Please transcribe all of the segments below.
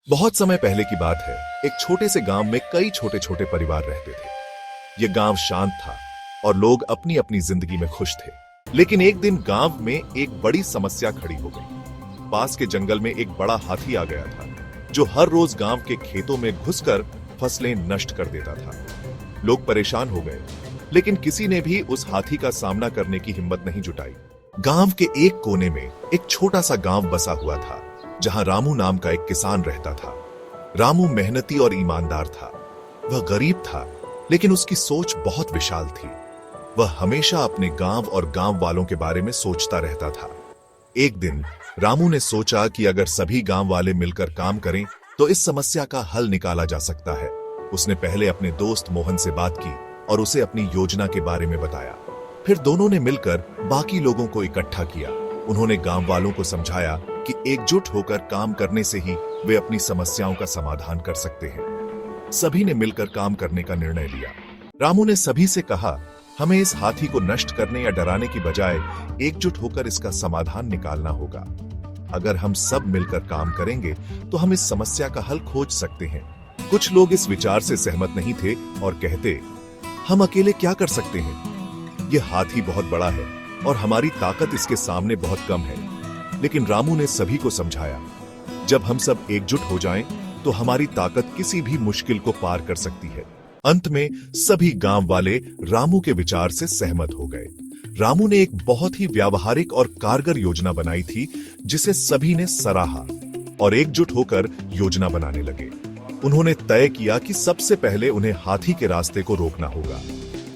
बहुत समय पहले की बात है। एक छोटे से गांव में कई छोटे छोटे परिवार रहते थे। यह गांव शांत था और लोग अपनी अपनी जिंदगी में खुश थे। लेकिन एक दिन गांव में एक बड़ी समस्या खड़ी हो गई। पास के जंगल में एक बड़ा हाथी आ गया था, जो हर रोज गांव के खेतों में घुसकर फसलें नष्ट कर देता था। लोग परेशान हो गए, लेकिन किसी ने भी उस हाथी का सामना करने की हिम्मत नहीं जुटाई। गांव के एक कोने में एक छोटा सा गांव बसा हुआ था, जहां रामू नाम का एक किसान रहता था। रामू मेहनती और ईमानदार था। वह गरीब था, लेकिन उसकी सोच बहुत विशाल थी। वह हमेशा अपने गांव और गांव वालों के बारे में सोचता रहता था। एक दिन रामू ने सोचा कि अगर सभी गांव वाले मिलकर काम करें तो इस समस्या का हल निकाला जा सकता है। उसने पहले अपने दोस्त मोहन से बात की और उसे अपनी योजना के बारे में बताया। फिर दोनों ने मिलकर बाकी लोगों को इकट्ठा किया। उन्होंने गांव वालों को समझाया कि एकजुट होकर काम करने से ही वे अपनी समस्याओं का समाधान कर सकते हैं। सभी ने मिलकर काम करने का निर्णय लिया। रामू ने सभी से कहा, हमें इस हाथी को नष्ट करने या डराने की बजाय एकजुट होकर इसका समाधान निकालना होगा। अगर हम सब मिलकर काम करेंगे तो हम इस समस्या का हल खोज सकते हैं। कुछ लोग इस विचार से सहमत नहीं थे और कहते, हम अकेले क्या कर सकते हैं? यह हाथी बहुत बड़ा है और हमारी ताकत इसके सामने बहुत कम है। लेकिन रामू ने सभी को समझाया, जब हम सब एकजुट हो जाएं, तो हमारी ताकत किसी भी मुश्किल को पार कर सकती है। अंत में सभी गांव वाले रामू के विचार से सहमत हो गए। रामू ने एक बहुत ही व्यावहारिक और कारगर योजना बनाई थी, जिसे सभी ने सराहा और एकजुट होकर योजना बनाने लगे। उन्होंने तय किया कि सबसे पहले उन्हें हाथी के रास्ते को रोकना होगा।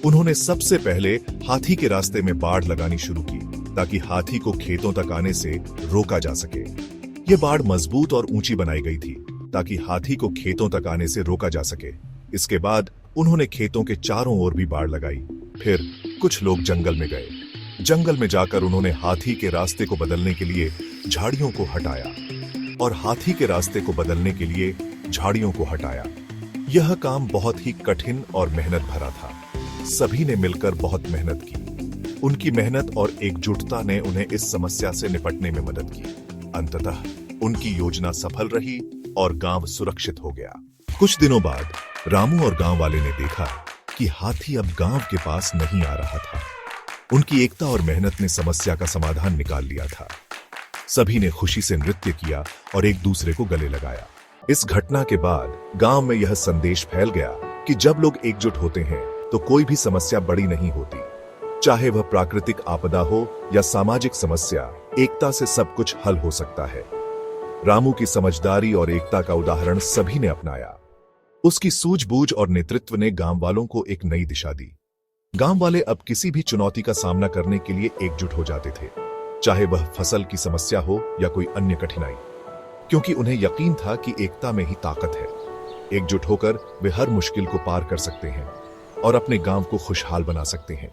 उन्होंने सबसे पहले हाथी के रास्ते में बाड़ लगानी शुरू की, ताकि हाथी को खेतों तक आने से रोका जा सके। यह बाड़ मजबूत और ऊंची बनाई गई थी, ताकि हाथी को खेतों तक आने से रोका जा सके। इसके बाद उन्होंने खेतों के चारों ओर भी बाड़ लगाई। फिर कुछ लोग जंगल में गए। जंगल में जाकर उन्होंने हाथी के रास्ते को बदलने के लिए झाड़ियों को हटाया और हाथी के रास्ते को बदलने के लिए झाड़ियों को हटाया। यह काम बहुत ही कठिन और मेहनत भरा था। सभी ने मिलकर बहुत मेहनत की। उनकी मेहनत और एकजुटता ने उन्हें इस समस्या से निपटने में मदद की। अंततः उनकी योजना सफल रही और गांव सुरक्षित हो गया। कुछ दिनों बाद रामू और गांव वाले ने देखा कि हाथी अब गांव के पास नहीं आ रहा था। उनकी एकता और मेहनत ने समस्या का समाधान निकाल लिया था। सभी ने खुशी से नृत्य किया और एक दूसरे को गले लगाया। इस घटना के बाद गांव में यह संदेश फैल गया कि जब लोग एकजुट होते हैं तो कोई भी समस्या बड़ी नहीं होती। चाहे वह प्राकृतिक आपदा हो या सामाजिक समस्या, एकता से सब कुछ हल हो सकता है। रामू की समझदारी और एकता का उदाहरण सभी ने अपनाया। उसकी सूझबूझ और नेतृत्व ने गांव वालों को एक नई दिशा दी। गांव वाले अब किसी भी चुनौती का सामना करने के लिए एकजुट हो जाते थे, चाहे वह फसल की समस्या हो या कोई अन्य कठिनाई, क्योंकि उन्हें यकीन था कि एकता में ही ताकत है। एकजुट होकर वे हर मुश्किल को पार कर सकते हैं और अपने गांव को खुशहाल बना सकते हैं।